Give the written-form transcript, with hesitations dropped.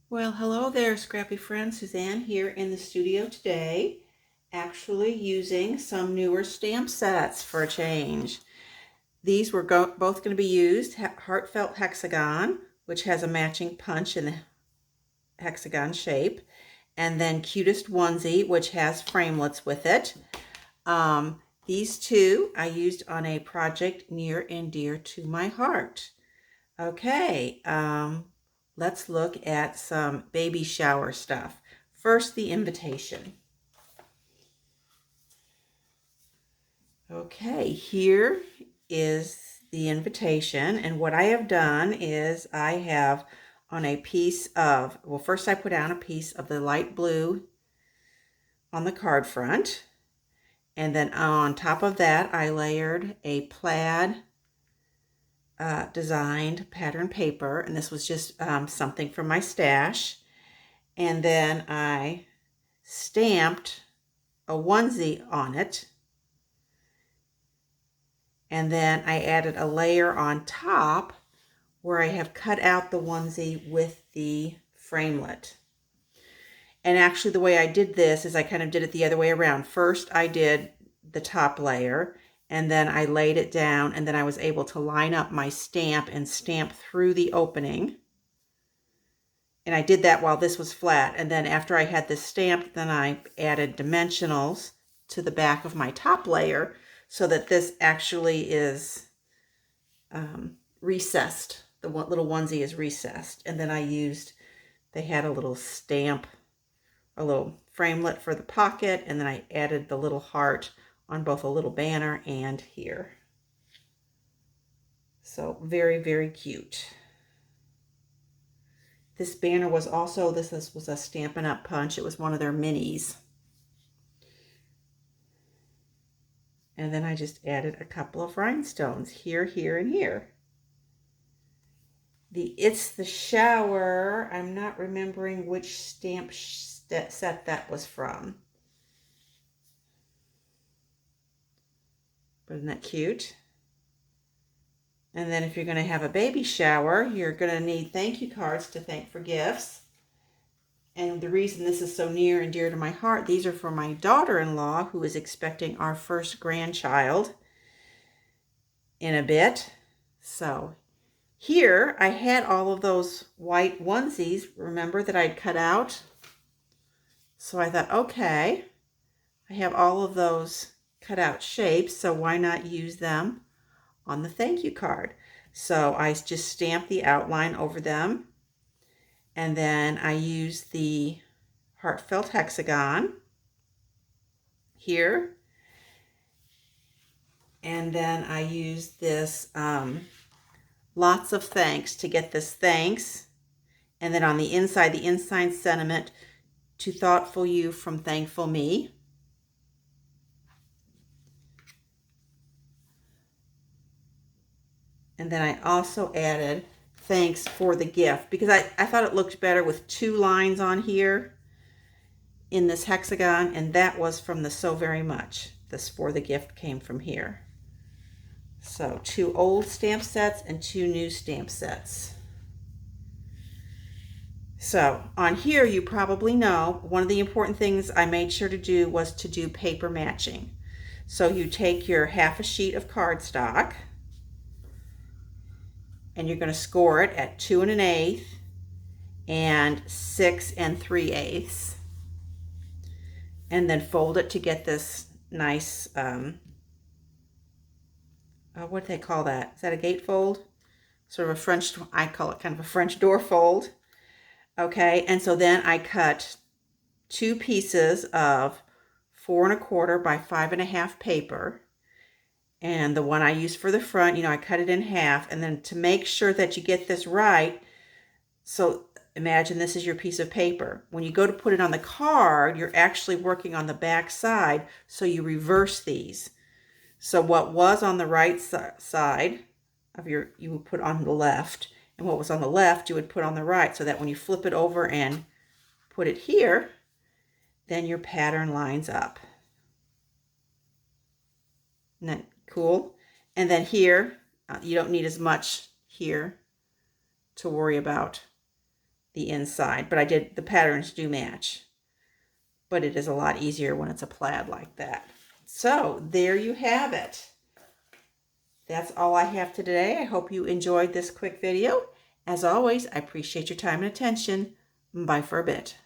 Well, hello there, scrappy friend. Suzanne here in the studio today, actually using some newer stamp sets for a change. These were both going to be used, Heartfelt Hexagon, which has a matching punch in the hexagon shape, and then Cutest Onesie, which has framelits with it. These two I used on a project near and dear to my heart. Okay, let's look at some baby shower stuff. First, the invitation. Okay, here is the invitation, and what I have done is I have on a piece of, well, first I put down a piece of the light blue on the card front, and then on top of that I layered a plaid designed pattern paper, and this was just something from my stash. And then I stamped a onesie on it, and then I added a layer on top where I have cut out the onesie with the framelit. And actually the way I did this is I kind of did it the other way around. First I did the top layer, and then I laid it down, and then I was able to line up my stamp and stamp through the opening. And I did that while this was flat. And then after I had this stamped, then I added dimensionals to the back of my top layer so that this actually is recessed. The little onesie is recessed. And then I used, they had a little stamp, a little framelit for the pocket, and then I added the little heart on both a little banner and here. So very, very cute. This banner was also, this was a Stampin' Up punch. It was one of their minis. And then I just added a couple of rhinestones here, here, and here. The It's the Shower, I'm not remembering which stamp set that was from. But isn't that cute? And then if you're going to have a baby shower, you're going to need thank you cards to thank for gifts. And the reason this is so near and dear to my heart, these are for my daughter-in-law who is expecting our first grandchild in a bit. So here I had all of those white onesies, remember, that I'd cut out. So I thought, okay, I have all of those cut out shapes, so why not use them on the thank you card? So I just stamped the outline over them, and then I used the Heartfelt Hexagon here, and then I used this lots of thanks to get this thanks, and then on the inside sentiment, to thoughtful you from thankful me. And then I also added thanks for the gift, because I thought it looked better with two lines on here in this hexagon, and that was from the So Very Much. This for the gift came from here. So 2 old stamp sets and 2 new stamp sets. So on here, you probably know, one of the important things I made sure to do was to do paper matching. So you take your half a sheet of cardstock, and you're going to score it at 2 1/8 and 6 3/8, and then fold it to get this nice, what do they call that? Is that a gatefold? Sort of a French, I call it kind of a French door fold. Okay, and so then I cut 2 pieces of 4 1/4 by 5 1/2 paper. And the one I used for the front, I cut it in half. And then to make sure that you get this right, so imagine this is your piece of paper. When you go to put it on the card, you're actually working on the back side, so you reverse these. So what was on the right side of you would put on the left, and what was on the left, you would put on the right, so that when you flip it over and put it here, then your pattern lines up. Isn't that cool? And then here, you don't need as much here to worry about the inside, but the patterns do match. But it is a lot easier when it's a plaid like that. So there you have it. That's all I have today. I hope you enjoyed this quick video. As always, I appreciate your time and attention. Bye for a bit.